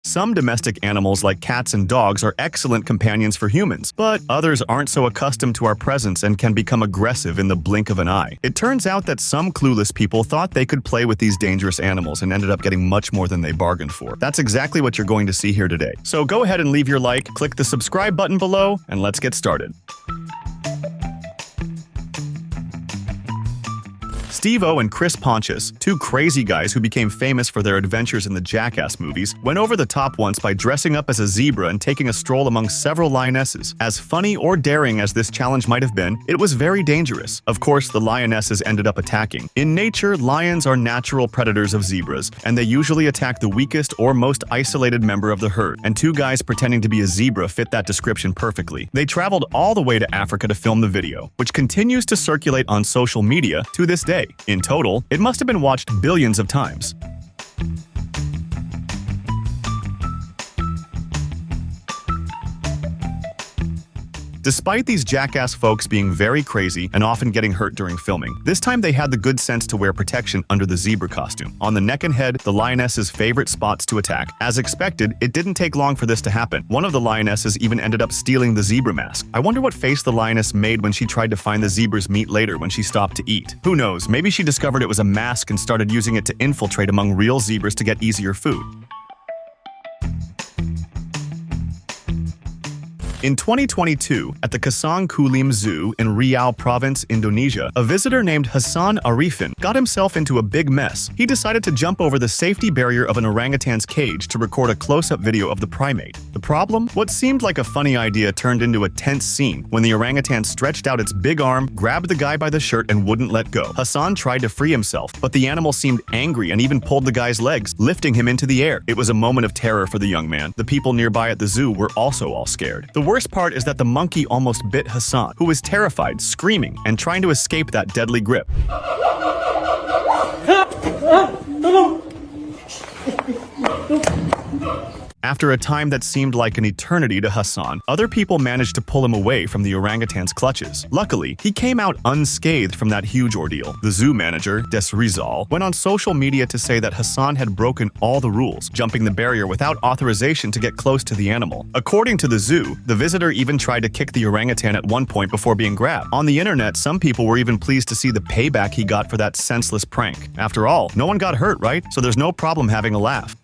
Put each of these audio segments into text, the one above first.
Some domestic animals like cats and dogs are excellent companions for humans, but others aren't so accustomed to our presence and can become aggressive in the blink of an eye. It turns out that some clueless people thought they could play with these dangerous animals and ended up getting much more than they bargained for. That's exactly what you're going to see here today. So go ahead and leave your like, click the subscribe button below, and let's get started. Steve-O and Chris Pontius, two crazy guys who became famous for their adventures in the Jackass movies, went over the top once by dressing up as a zebra and taking a stroll among several lionesses. As funny or daring as this challenge might have been, it was very dangerous. Of course, the lionesses ended up attacking. In nature, lions are natural predators of zebras, and they usually attack the weakest or most isolated member of the herd, and two guys pretending to be a zebra fit that description perfectly. They traveled all the way to Africa to film the video, which continues to circulate on social media to this day. In total, it must have been watched billions of times. Despite these jackass folks being very crazy and often getting hurt during filming, this time they had the good sense to wear protection under the zebra costume. On the neck and head, the lioness's favorite spots to attack. As expected, it didn't take long for this to happen. One of the lionesses even ended up stealing the zebra mask. I wonder what face the lioness made when she tried to find the zebra's meat later when she stopped to eat. Who knows, maybe she discovered it was a mask and started using it to infiltrate among real zebras to get easier food. In 2022, at the Kasang Kulim Zoo in Riau Province, Indonesia, a visitor named Hassan Arifin got himself into a big mess. He decided to jump over the safety barrier of an orangutan's cage to record a close-up video of the primate. The problem? What seemed like a funny idea turned into a tense scene when the orangutan stretched out its big arm, grabbed the guy by the shirt, and wouldn't let go. Hassan tried to free himself, but the animal seemed angry and even pulled the guy's legs, lifting him into the air. It was a moment of terror for the young man. The people nearby at the zoo were also all scared. The worst part is that the monkey almost bit Hassan, who was terrified, screaming, and trying to escape that deadly grip. After a time that seemed like an eternity to Hassan, other people managed to pull him away from the orangutan's clutches. Luckily, he came out unscathed from that huge ordeal. The zoo manager, Des Rizal, went on social media to say that Hassan had broken all the rules, jumping the barrier without authorization to get close to the animal. According to the zoo, the visitor even tried to kick the orangutan at one point before being grabbed. On the internet, some people were even pleased to see the payback he got for that senseless prank. After all, no one got hurt, right? So there's no problem having a laugh.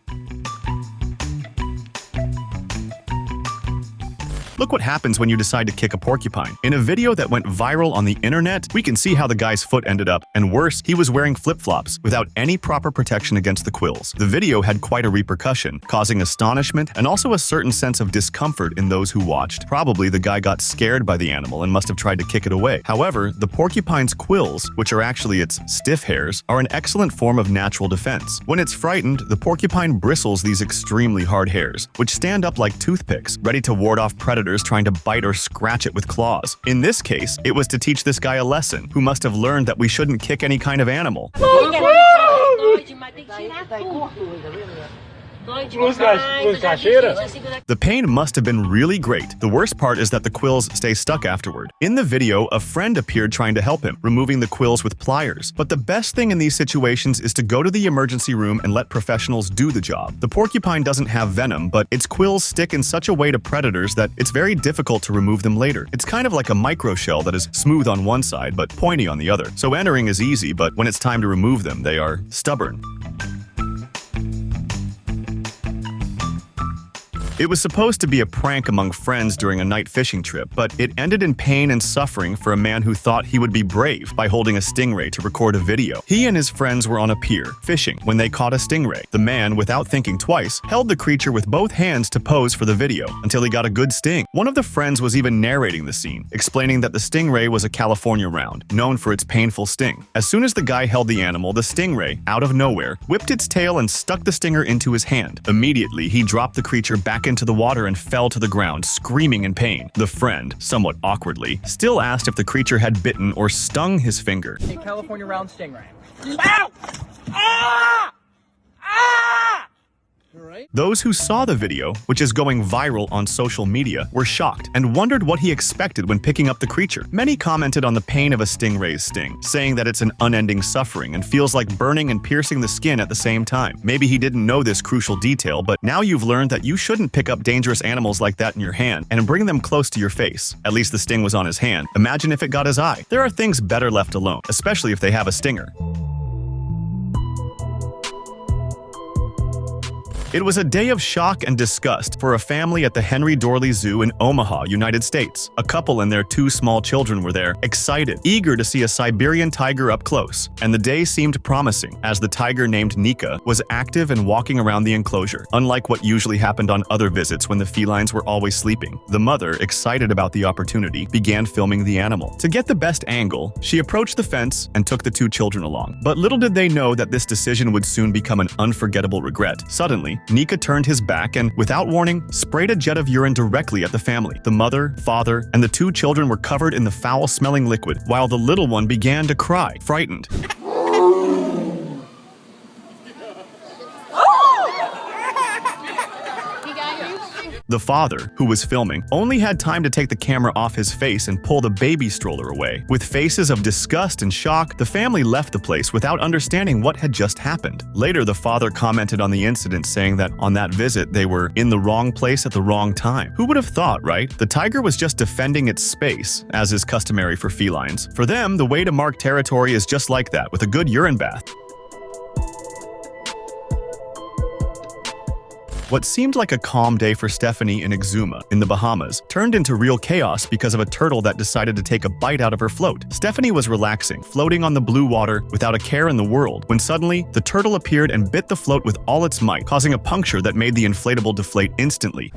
Look what happens when you decide to kick a porcupine. In a video that went viral on the internet, we can see how the guy's foot ended up, and worse, he was wearing flip-flops without any proper protection against the quills. The video had quite a repercussion, causing astonishment and also a certain sense of discomfort in those who watched. Probably the guy got scared by the animal and must have tried to kick it away. However, the porcupine's quills, which are actually its stiff hairs, are an excellent form of natural defense. When it's frightened, the porcupine bristles these extremely hard hairs, which stand up like toothpicks, ready to ward off predators trying to bite or scratch it with claws. In this case, it was to teach this guy a lesson, who must have learned that we shouldn't kick any kind of animal. The pain must have been really great. The worst part is that the quills stay stuck afterward. In the video, a friend appeared trying to help him, removing the quills with pliers. But the best thing in these situations is to go to the emergency room and let professionals do the job. The porcupine doesn't have venom, but its quills stick in such a way to predators that it's very difficult to remove them later. It's kind of like a microshell that is smooth on one side but pointy on the other. So entering is easy, but when it's time to remove them, they are stubborn. It was supposed to be a prank among friends during a night fishing trip, but it ended in pain and suffering for a man who thought he would be brave by holding a stingray to record a video. He and his friends were on a pier, fishing, when they caught a stingray. The man, without thinking twice, held the creature with both hands to pose for the video, until he got a good sting. One of the friends was even narrating the scene, explaining that the stingray was a California round, known for its painful sting. As soon as the guy held the animal, the stingray, out of nowhere, whipped its tail and stuck the stinger into his hand. Immediately, he dropped the creature back into the water and fell to the ground, screaming in pain. The friend, somewhat awkwardly, still asked if the creature had bitten or stung his finger. A California round stingray. Ow! Ah! Ah! Those who saw the video, which is going viral on social media, were shocked and wondered what he expected when picking up the creature. Many commented on the pain of a stingray's sting, saying that it's an unending suffering and feels like burning and piercing the skin at the same time. Maybe he didn't know this crucial detail, but now you've learned that you shouldn't pick up dangerous animals like that in your hand and bring them close to your face. At least the sting was on his hand. Imagine if it got his eye. There are things better left alone, especially if they have a stinger. It was a day of shock and disgust for a family at the Henry Dorley Zoo in Omaha, United States. A couple and their 2 small children were there, excited, eager to see a Siberian tiger up close. And the day seemed promising, as the tiger named Nika was active and walking around the enclosure, unlike what usually happened on other visits when the felines were always sleeping. The mother, excited about the opportunity, began filming the animal. To get the best angle, she approached the fence and took the 2 children along. But little did they know that this decision would soon become an unforgettable regret. Suddenly, Nika turned his back and, without warning, sprayed a jet of urine directly at the family. The mother, father, and the 2 children were covered in the foul-smelling liquid, while the little one began to cry, frightened. The father, who was filming, only had time to take the camera off his face and pull the baby stroller away. With faces of disgust and shock, the family left the place without understanding what had just happened. Later, the father commented on the incident, saying that on that visit, they were in the wrong place at the wrong time. Who would have thought, right? The tiger was just defending its space, as is customary for felines. For them, the way to mark territory is just like that, with a good urine bath. What seemed like a calm day for Stephanie in Exuma, in the Bahamas, turned into real chaos because of a turtle that decided to take a bite out of her float. Stephanie was relaxing, floating on the blue water without a care in the world, when suddenly, the turtle appeared and bit the float with all its might, causing a puncture that made the inflatable deflate instantly.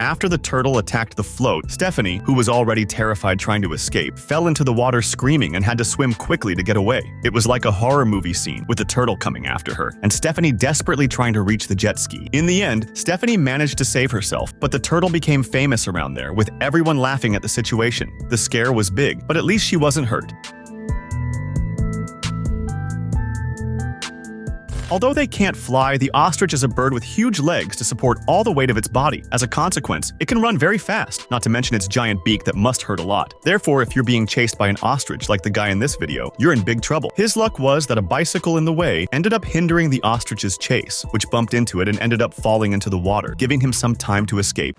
After the turtle attacked the float, Stephanie, who was already terrified trying to escape, fell into the water screaming and had to swim quickly to get away. It was like a horror movie scene, with the turtle coming after her, and Stephanie desperately trying to reach the jet ski. In the end, Stephanie managed to save herself, but the turtle became famous around there, with everyone laughing at the situation. The scare was big, but at least she wasn't hurt. Although they can't fly, the ostrich is a bird with huge legs to support all the weight of its body. As a consequence, it can run very fast, not to mention its giant beak that must hurt a lot. Therefore, if you're being chased by an ostrich like the guy in this video, you're in big trouble. His luck was that a bicycle in the way ended up hindering the ostrich's chase, which bumped into it and ended up falling into the water, giving him some time to escape.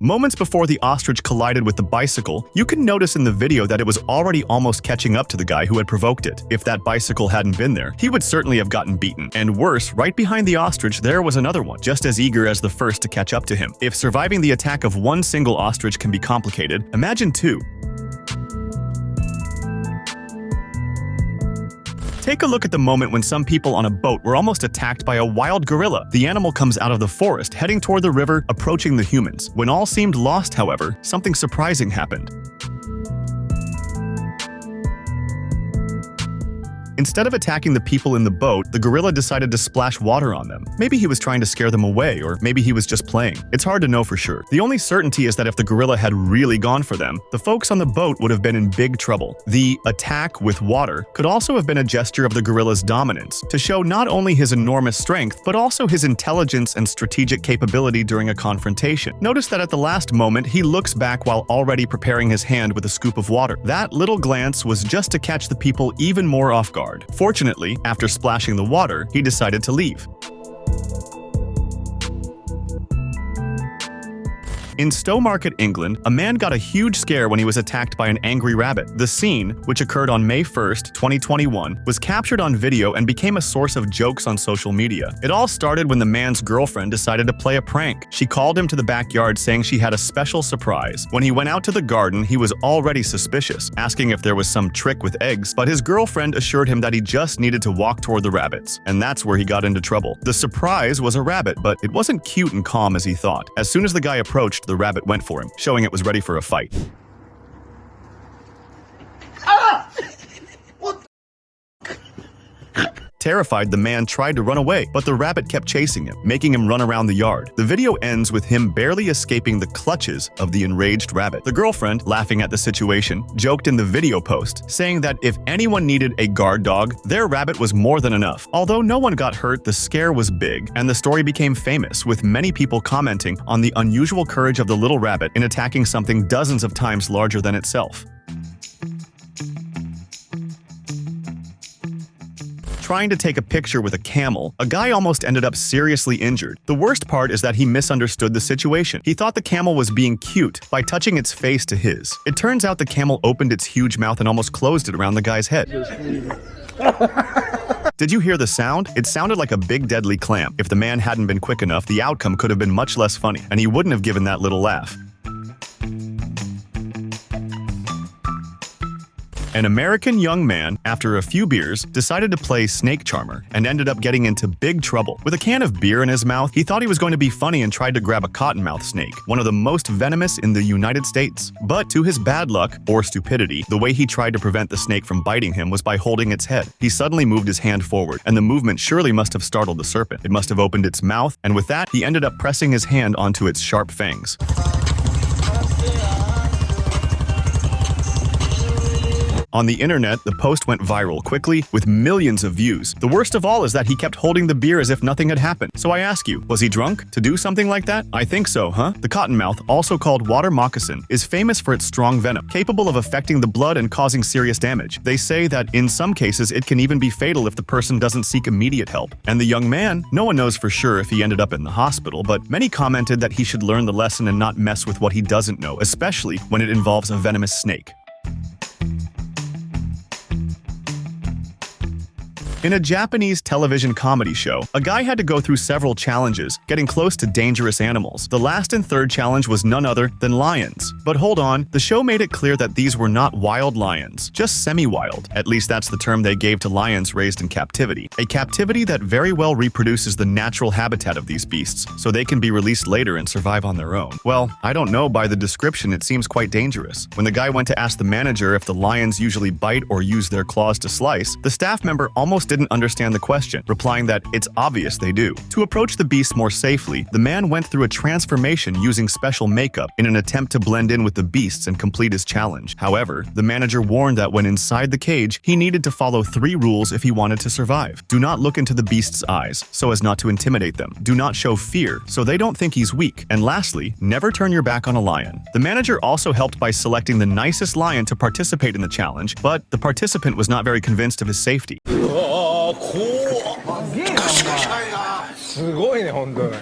Moments before the ostrich collided with the bicycle, you can notice in the video that it was already almost catching up to the guy who had provoked it. If that bicycle hadn't been there, he would certainly have gotten beaten. And worse, right behind the ostrich, there was another one, just as eager as the first to catch up to him. If surviving the attack of one single ostrich can be complicated, imagine 2. Take a look at the moment when some people on a boat were almost attacked by a wild gorilla. The animal comes out of the forest, heading toward the river, approaching the humans. When all seemed lost, however, something surprising happened. Instead of attacking the people in the boat, the gorilla decided to splash water on them. Maybe he was trying to scare them away, or maybe he was just playing. It's hard to know for sure. The only certainty is that if the gorilla had really gone for them, the folks on the boat would have been in big trouble. The attack with water could also have been a gesture of the gorilla's dominance, to show not only his enormous strength, but also his intelligence and strategic capability during a confrontation. Notice that at the last moment, he looks back while already preparing his hand with a scoop of water. That little glance was just to catch the people even more off guard. Fortunately, after splashing the water, he decided to leave. In Stowmarket, England, a man got a huge scare when he was attacked by an angry rabbit. The scene, which occurred on May 1st, 2021, was captured on video and became a source of jokes on social media. It all started when the man's girlfriend decided to play a prank. She called him to the backyard saying she had a special surprise. When he went out to the garden, he was already suspicious, asking if there was some trick with eggs, but his girlfriend assured him that he just needed to walk toward the rabbits. And that's where he got into trouble. The surprise was a rabbit, but it wasn't cute and calm as he thought. As soon as the guy approached, the rabbit went for him, showing it was ready for a fight. Terrified, the man tried to run away, but the rabbit kept chasing him, making him run around the yard. The video ends with him barely escaping the clutches of the enraged rabbit. The girlfriend, laughing at the situation, joked in the video post, saying that if anyone needed a guard dog, their rabbit was more than enough. Although no one got hurt, the scare was big, and the story became famous, with many people commenting on the unusual courage of the little rabbit in attacking something dozens of times larger than itself. Trying to take a picture with a camel, a guy almost ended up seriously injured. The worst part is that he misunderstood the situation. He thought the camel was being cute by touching its face to his. It turns out the camel opened its huge mouth and almost closed it around the guy's head. Did you hear the sound? It sounded like a big deadly clamp. If the man hadn't been quick enough, the outcome could have been much less funny, and he wouldn't have given that little laugh. An American young man, after a few beers, decided to play snake charmer and ended up getting into big trouble. With a can of beer in his mouth, he thought he was going to be funny and tried to grab a cottonmouth snake, one of the most venomous in the United States. But to his bad luck, or stupidity, the way he tried to prevent the snake from biting him was by holding its head. He suddenly moved his hand forward, and the movement surely must have startled the serpent. It must have opened its mouth, and with that, he ended up pressing his hand onto its sharp fangs. On the internet, the post went viral quickly, with millions of views. The worst of all is that he kept holding the beer as if nothing had happened. So I ask you, was he drunk to do something like that? I think so, huh? The cottonmouth, also called water moccasin, is famous for its strong venom, capable of affecting the blood and causing serious damage. They say that in some cases it can even be fatal if the person doesn't seek immediate help. And the young man, no one knows for sure if he ended up in the hospital, but many commented that he should learn the lesson and not mess with what he doesn't know, especially when it involves a venomous snake. In a Japanese television comedy show, a guy had to go through several challenges, getting close to dangerous animals. The last and third challenge was none other than lions. But hold on, the show made it clear that these were not wild lions, just semi-wild. At least that's the term they gave to lions raised in captivity. A captivity that very well reproduces the natural habitat of these beasts, so they can be released later and survive on their own. Well, I don't know, by the description it seems quite dangerous. When the guy went to ask the manager if the lions usually bite or use their claws to slice, the staff member almost didn't understand the question, replying that it's obvious they do. To approach the beast more safely, the man went through a transformation using special makeup in an attempt to blend in with the beasts and complete his challenge. However, the manager warned that when inside the cage, he needed to follow 3 rules if he wanted to survive. Do not look into the beast's eyes, so as not to intimidate them. Do not show fear, so they don't think he's weak. And lastly, never turn your back on a lion. The manager also helped by selecting the nicest lion to participate in the challenge, but the participant was not very convinced of his safety. すごいね、本当に。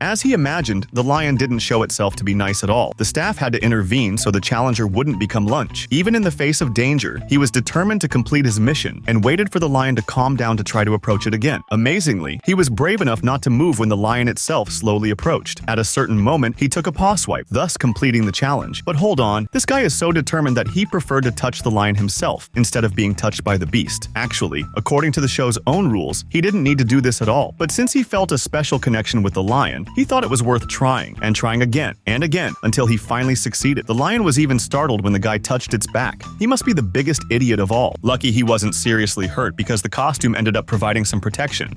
As he imagined, the lion didn't show itself to be nice at all. The staff had to intervene so the challenger wouldn't become lunch. Even in the face of danger, he was determined to complete his mission and waited for the lion to calm down to try to approach it again. Amazingly, he was brave enough not to move when the lion itself slowly approached. At a certain moment, he took a paw swipe, thus completing the challenge. But hold on, this guy is so determined that he preferred to touch the lion himself instead of being touched by the beast. Actually, according to the show's own rules, he didn't need to do this at all. But since he felt a special connection with the lion, he thought it was worth trying, and trying again and again until he finally succeeded. The lion was even startled when the guy touched its back. He must be the biggest idiot of all. Lucky he wasn't seriously hurt because the costume ended up providing some protection.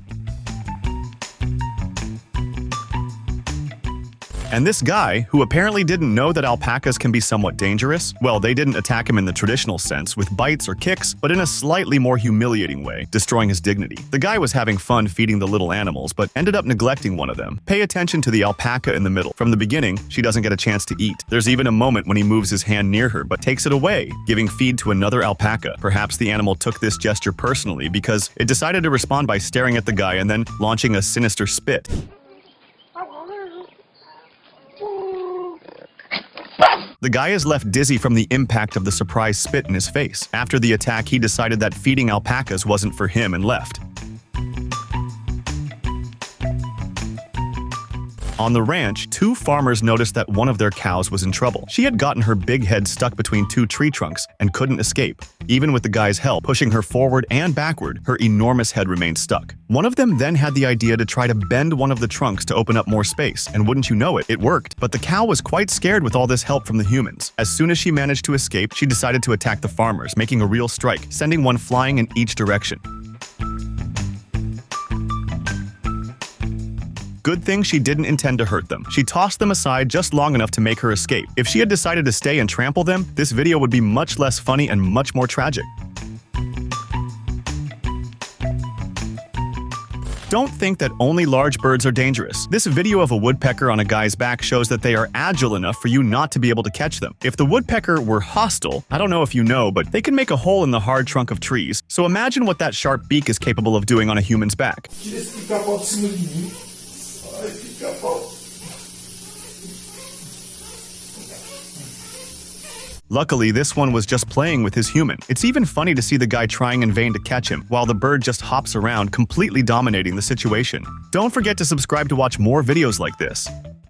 And this guy, who apparently didn't know that alpacas can be somewhat dangerous, well, they didn't attack him in the traditional sense with bites or kicks, but in a slightly more humiliating way, destroying his dignity. The guy was having fun feeding the little animals, but ended up neglecting one of them. Pay attention to the alpaca in the middle. From the beginning, she doesn't get a chance to eat. There's even a moment when he moves his hand near her, but takes it away, giving feed to another alpaca. Perhaps the animal took this gesture personally because it decided to respond by staring at the guy and then launching a sinister spit. The guy is left dizzy from the impact of the surprise spit in his face. After the attack, he decided that feeding alpacas wasn't for him and left. On the ranch, two farmers noticed that one of their cows was in trouble. She had gotten her big head stuck between two tree trunks and couldn't escape. Even with the guy's help pushing her forward and backward, her enormous head remained stuck. One of them then had the idea to try to bend one of the trunks to open up more space, and wouldn't you know it, it worked. But the cow was quite scared with all this help from the humans. As soon as she managed to escape, she decided to attack the farmers, making a real strike, sending one flying in each direction. Good thing she didn't intend to hurt them. She tossed them aside just long enough to make her escape. If she had decided to stay and trample them, this video would be much less funny and much more tragic. Don't think that only large birds are dangerous. This video of a woodpecker on a guy's back shows that they are agile enough for you not to be able to catch them. If the woodpecker were hostile, I don't know if you know, but they can make a hole in the hard trunk of trees. So imagine what that sharp beak is capable of doing on a human's back. Luckily, this one was just playing with his human. It's even funny to see the guy trying in vain to catch him, while the bird just hops around, completely dominating the situation. Don't forget to subscribe to watch more videos like this.